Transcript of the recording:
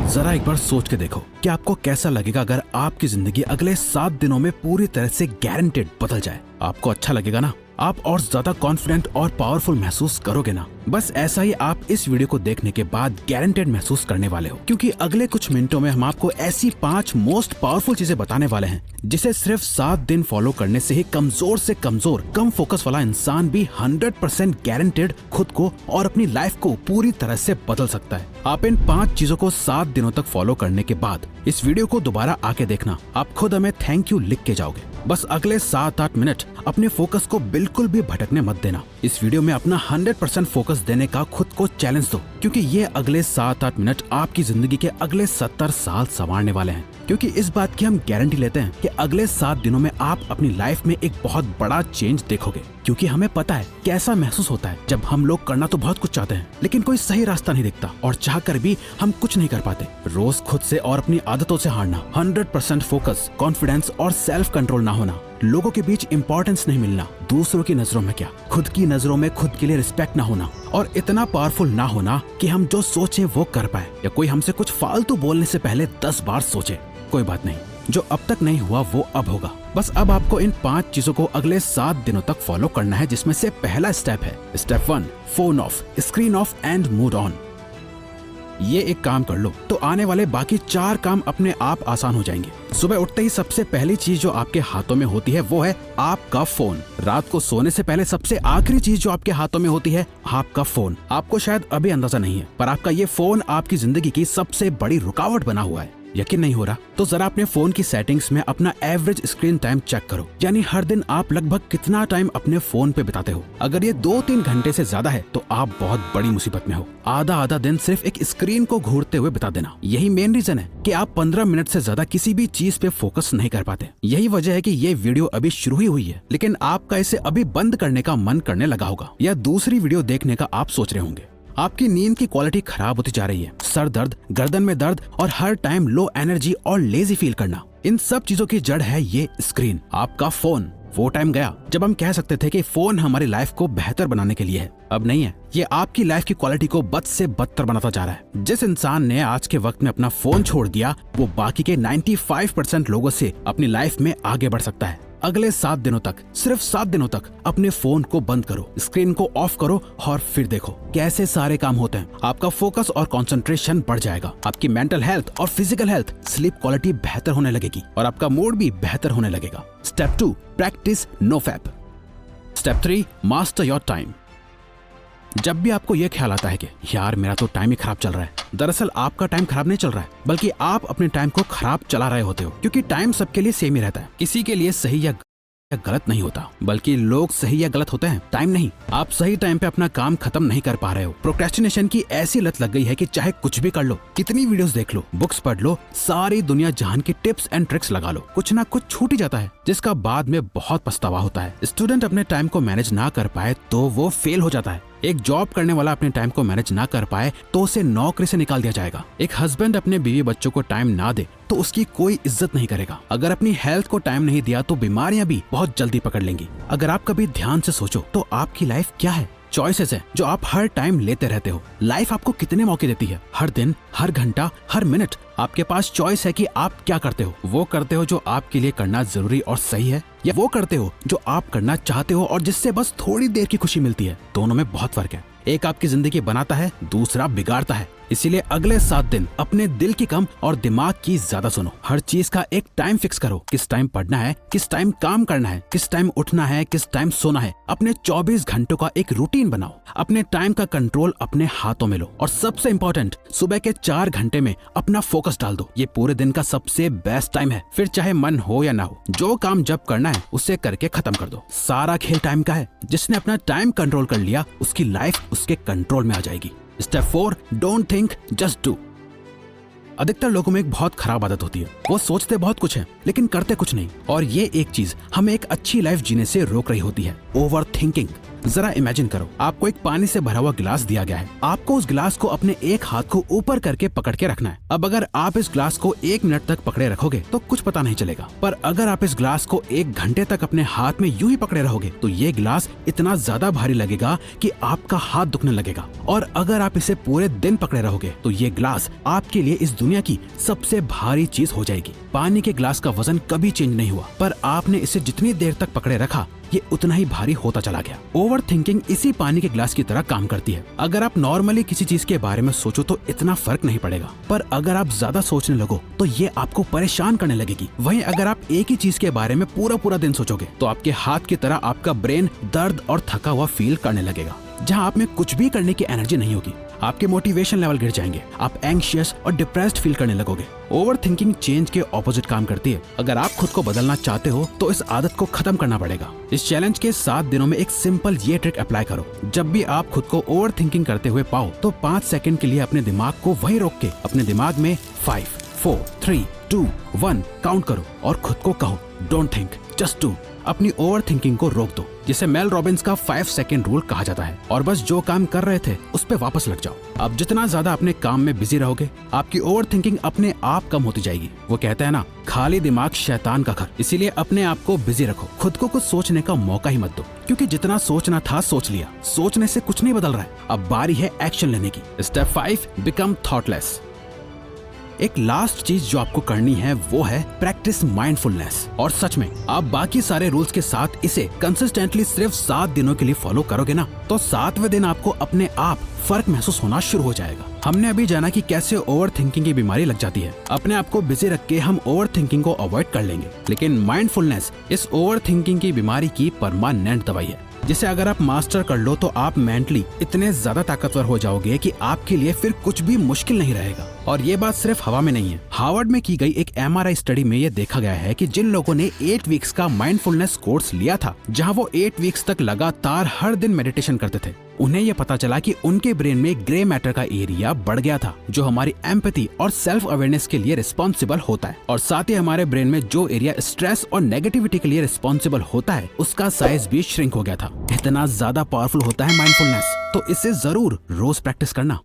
जरा एक बार सोच के देखो कि आपको कैसा लगेगा अगर आपकी जिंदगी अगले 7 दिनों में पूरी तरह से गारंटेड बदल जाए। आपको अच्छा लगेगा ना? आप और ज्यादा कॉन्फिडेंट और पावरफुल महसूस करोगे ना? बस ऐसा ही आप इस वीडियो को देखने के बाद गारंटेड महसूस करने वाले हो, क्योंकि अगले कुछ मिनटों में हम आपको ऐसी 5 मोस्ट पावरफुल चीजें बताने वाले हैं जिसे सिर्फ 7 दिन फॉलो करने से ही कमजोर से कमजोर कम फोकस वाला इंसान भी 100% गारंटेड खुद को और अपनी लाइफ को पूरी तरह से बदल सकता है। आप इन 5 चीजों को 7 दिनों तक फॉलो करने के बाद इस वीडियो को दोबारा आके देखना, आप खुद हमें थैंक यू लिख के जाओगे। बस अगले 7-8 मिनट अपने फोकस को बिल्कुल भी भटकने मत देना। इस वीडियो में अपना 100% फोकस देने का खुद को चैलेंज दो, क्योंकि ये अगले 7-8 मिनट आपकी जिंदगी के अगले 70 साल संवारने वाले हैं। क्योंकि इस बात की हम गारंटी लेते हैं कि अगले 7 दिनों में आप अपनी लाइफ में एक बहुत बड़ा चेंज देखोगे, क्योंकि हमें पता है कैसा महसूस होता है जब हम लोग करना तो बहुत कुछ चाहते हैं लेकिन कोई सही रास्ता नहीं दिखता और चाहकर भी हम कुछ नहीं कर पाते। रोज खुद से और अपनी आदतों से हारना, 100% फोकस, कॉन्फिडेंस और सेल्फ कंट्रोल ना होना, लोगों के बीच इंपॉर्टेंस नहीं मिलना, दूसरों की नजरों में क्या खुद की नजरों में खुद के लिए रिस्पेक्ट ना होना और इतना पावरफुल ना होना कि हम जो सोचे वो कर पाए, या कोई हमसे कुछ फालतू बोलने से पहले 10 बार सोचे। कोई बात नहीं, जो अब तक नहीं हुआ वो अब होगा। बस अब आपको इन 5 चीजों को अगले 7 दिनों तक फॉलो करना है, जिसमें से पहला स्टेप है step 1, phone of, screen of and mood on. ये एक काम कर लो तो आने वाले बाकी 4 काम अपने आप आसान हो जाएंगे। सुबह उठते ही सबसे पहली चीज जो आपके हाथों में होती है वो है आपका फोन। रात को सोने से पहले सबसे आखिरी चीज जो आपके हाथों में होती है आपका फोन। आपको शायद अभी अंदाजा नहीं है, पर आपका ये फोन आपकी जिंदगी की सबसे बड़ी रुकावट बना हुआ है। यकीन नहीं हो रहा तो जरा अपने फोन की सेटिंग्स में अपना एवरेज स्क्रीन टाइम चेक करो, यानी हर दिन आप लगभग कितना टाइम अपने फोन पे बिताते हो। अगर ये 2-3 घंटे से ज्यादा है तो आप बहुत बड़ी मुसीबत में हो। आधा दिन सिर्फ एक स्क्रीन को घूरते हुए बिता देना, यही मेन रीजन है कि आप 15 मिनट से ज्यादा किसी भी चीज पे फोकस नहीं कर पाते। यही वजह है कि ये वीडियो अभी शुरू ही हुई है, लेकिन आपका इसे अभी बंद करने का मन करने लगा होगा या दूसरी वीडियो देखने का आप सोच रहे होंगे। आपकी नींद की क्वालिटी खराब होती जा रही है, सर दर्द, गर्दन में दर्द और हर टाइम लो एनर्जी और लेजी फील करना, इन सब चीजों की जड़ है ये स्क्रीन, आपका फोन। वो टाइम गया जब हम कह सकते थे कि फोन हमारी लाइफ को बेहतर बनाने के लिए है, अब नहीं है। ये आपकी लाइफ की क्वालिटी को बद से बदतर बनाता जा रहा है। जिस इंसान ने आज के वक्त में अपना फोन छोड़ दिया वो बाकी के 95% लोगों से अपनी लाइफ में आगे बढ़ सकता है। अगले 7 दिनों तक, सिर्फ 7 दिनों तक अपने फोन को बंद करो, स्क्रीन को ऑफ करो और फिर देखो कैसे सारे काम होते हैं। आपका फोकस और कंसंट्रेशन बढ़ जाएगा, आपकी मेंटल हेल्थ और फिजिकल हेल्थ, स्लीप क्वालिटी बेहतर होने लगेगी और आपका मूड भी बेहतर होने लगेगा। Step 2, practice no fap. Step 3, master your time. जब भी आपको ये ख्याल आता है कि यार मेरा तो टाइम ही खराब चल रहा है, दरअसल आपका टाइम खराब नहीं चल रहा है, बल्कि आप अपने टाइम को खराब चला रहे होते हो। क्योंकि टाइम सबके लिए सेम ही रहता है, किसी के लिए सही या गलत नहीं होता, बल्कि लोग सही या गलत होते हैं, टाइम नहीं। आप सही टाइम पे अपना काम खत्म नहीं कर पा रहे हो। प्रोक्रेस्टिनेशन की ऐसी लत लग गई है कि चाहे कुछ भी कर लो, कितनी वीडियोस देख लो, बुक्स पढ़ लो, सारी दुनिया जहान की टिप्स एंड ट्रिक्स लगा लो, कुछ ना कुछ छूट ही जाता है, जिसका बाद में बहुत पछतावा होता है। स्टूडेंट अपने टाइम को मैनेज ना कर पाए तो वो फेल हो जाता है। एक जॉब करने वाला अपने टाइम को मैनेज ना कर पाए तो उसे नौकरी से निकाल दिया जाएगा। एक हस्बैंड अपने बीवी बच्चों को टाइम ना दे तो उसकी कोई इज्जत नहीं करेगा। अगर अपनी हेल्थ को टाइम नहीं दिया तो बीमारियां भी बहुत जल्दी पकड़ लेंगी। अगर आप कभी ध्यान से सोचो तो आपकी लाइफ क्या है? चॉइसेस है जो आप हर टाइम लेते रहते हो। लाइफ आपको कितने मौके देती है? हर दिन, हर घंटा, हर मिनट आपके पास चॉइस है कि आप क्या करते हो। वो करते हो जो आपके लिए करना जरूरी और सही है, या वो करते हो जो आप करना चाहते हो और जिससे बस थोड़ी देर की खुशी मिलती है। दोनों में बहुत फर्क है। एक आपकी जिंदगी बनाता है, दूसरा बिगाड़ता है। इसीलिए अगले 7 दिन अपने दिल की कम और दिमाग की ज्यादा सुनो। हर चीज का एक टाइम फिक्स करो, किस टाइम पढ़ना है, किस टाइम काम करना है, किस टाइम उठना है, किस टाइम सोना है। अपने 24 घंटों का एक रूटीन बनाओ। अपने टाइम का कंट्रोल अपने हाथों में लो और सबसे इम्पोर्टेंट, सुबह के 4 घंटे में अपना फोकस डाल दो। ये पूरे दिन का सबसे बेस्ट टाइम है। फिर चाहे मन हो या ना हो, जो काम जब करना है उसे करके खत्म कर दो। सारा खेल टाइम का है। जिसने अपना टाइम कंट्रोल कर लिया उसकी लाइफ उसके कंट्रोल में आ जाएगी। Step 4, don't think, just do. अधिकतर लोगों में एक बहुत खराब आदत होती है, वो सोचते बहुत कुछ है लेकिन करते कुछ नहीं, और ये एक चीज हमें एक अच्छी लाइफ जीने से रोक रही होती है, ओवर थिंकिंग। जरा इमेजिन करो, आपको एक पानी से भरा हुआ गिलास दिया गया है। आपको उस गिलास को अपने एक हाथ को ऊपर करके पकड़ के रखना है। अब अगर आप इस गिलास को 1 मिनट तक पकड़े रखोगे तो कुछ पता नहीं चलेगा, पर अगर आप इस गिलास को 1 घंटे तक अपने हाथ में यूं ही पकड़े रहोगे तो ये गिलास इतना ज्यादा भारी लगेगा कि आपका हाथ दुखने लगेगा। और अगर आप इसे पूरे दिन पकड़े रहोगे तो ये गिलास आपके लिए इस दुनिया की सबसे भारी चीज हो जाएगी। पानी के गिलास का वजन कभी चेंज नहीं हुआ, पर आपने इसे जितनी देर तक पकड़े रखा ये उतना ही भारी होता चला गया। ओवर थिंकिंग इसी पानी के गिलास की तरह काम करती है। अगर आप नॉर्मली किसी चीज के बारे में सोचो तो इतना फर्क नहीं पड़ेगा, पर अगर आप ज्यादा सोचने लगो तो ये आपको परेशान करने लगेगी। वहीं अगर आप एक ही चीज के बारे में पूरा दिन सोचोगे तो आपके हाथ की तरह आपका ब्रेन दर्द और थका हुआ फील करने लगेगा। जहाँ आप में कुछ भी करने की एनर्जी नहीं होगी, आपके मोटिवेशन लेवल गिर जाएंगे, आप एंग्शियस और डिप्रेस्ड फील करने लगोगे। ओवर थिंकिंग चेंज के ऑपोजिट काम करती है। अगर आप खुद को बदलना चाहते हो तो इस आदत को खत्म करना पड़ेगा। इस चैलेंज के 7 दिनों में एक सिंपल ये ट्रिक अप्लाई करो। जब भी आप खुद को ओवर थिंकिंग करते हुए पाओ तो 5 सेकंड के लिए अपने दिमाग को वहीं रोक के अपने दिमाग में 5, 4, 3, 2, 1 काउंट करो और खुद को कहो डोंट थिंक जस्ट डू। अपनी ओवर थिंकिंग को रोक दो, जिसे मेल रॉबिन्स का 5 सेकंड रूल कहा जाता है, और बस जो काम कर रहे थे उस पे वापस लग जाओ। अब जितना ज्यादा अपने काम में बिजी रहोगे आपकी ओवर थिंकिंग अपने आप कम होती जाएगी। वो कहते हैं ना, खाली दिमाग शैतान का घर। इसीलिए अपने आप को बिजी रखो, खुद को कुछ सोचने का मौका ही मत दो, क्योंकि जितना सोचना था सोच लिया। सोचने से कुछ नहीं बदल रहा है, अब बारी है एक्शन लेने की। Step 5, become thoughtless. एक लास्ट चीज जो आपको करनी है वो है प्रैक्टिस माइंडफुलनेस। और सच में आप बाकी सारे रूल्स के साथ इसे कंसिस्टेंटली सिर्फ 7 दिनों के लिए फॉलो करोगे ना, तो 7वें दिन आपको अपने आप फर्क महसूस होना शुरू हो जाएगा। हमने अभी जाना कि कैसे ओवर थिंकिंग की बीमारी लग जाती है। अपने आप को बिजी रख के हम ओवर थिंकिंग को अवॉइड कर लेंगे, लेकिन माइंडफुलनेस इस ओवर थिंकिंग की बीमारी की परमानेंट दवाई है, जिसे अगर आप मास्टर कर लो तो आप मेंटली इतने ज्यादा ताकतवर हो जाओगे कि आपके लिए फिर कुछ भी मुश्किल नहीं रहेगा। और ये बात सिर्फ हवा में नहीं है। हार्वर्ड में की गई एक MRI स्टडी में ये देखा गया है कि जिन लोगों ने 8 वीक्स का माइंडफुलनेस कोर्स लिया था, जहां वो 8 वीक्स तक लगातार हर दिन मेडिटेशन करते थे, उन्हें ये पता चला कि उनके ब्रेन में ग्रे मैटर का एरिया बढ़ गया था, जो हमारी एम्पैथी और सेल्फ अवेयरनेस के लिए रिस्पॉन्सिबल होता है। और साथ ही हमारे ब्रेन में जो एरिया स्ट्रेस और नेगेटिविटी के लिए रिस्पॉन्सिबल होता है, उसका साइज भी श्रिंक हो गया था। इतना ज्यादा पावरफुल होता है माइंडफुलनेस, तो इसे जरूर रोज प्रैक्टिस करना।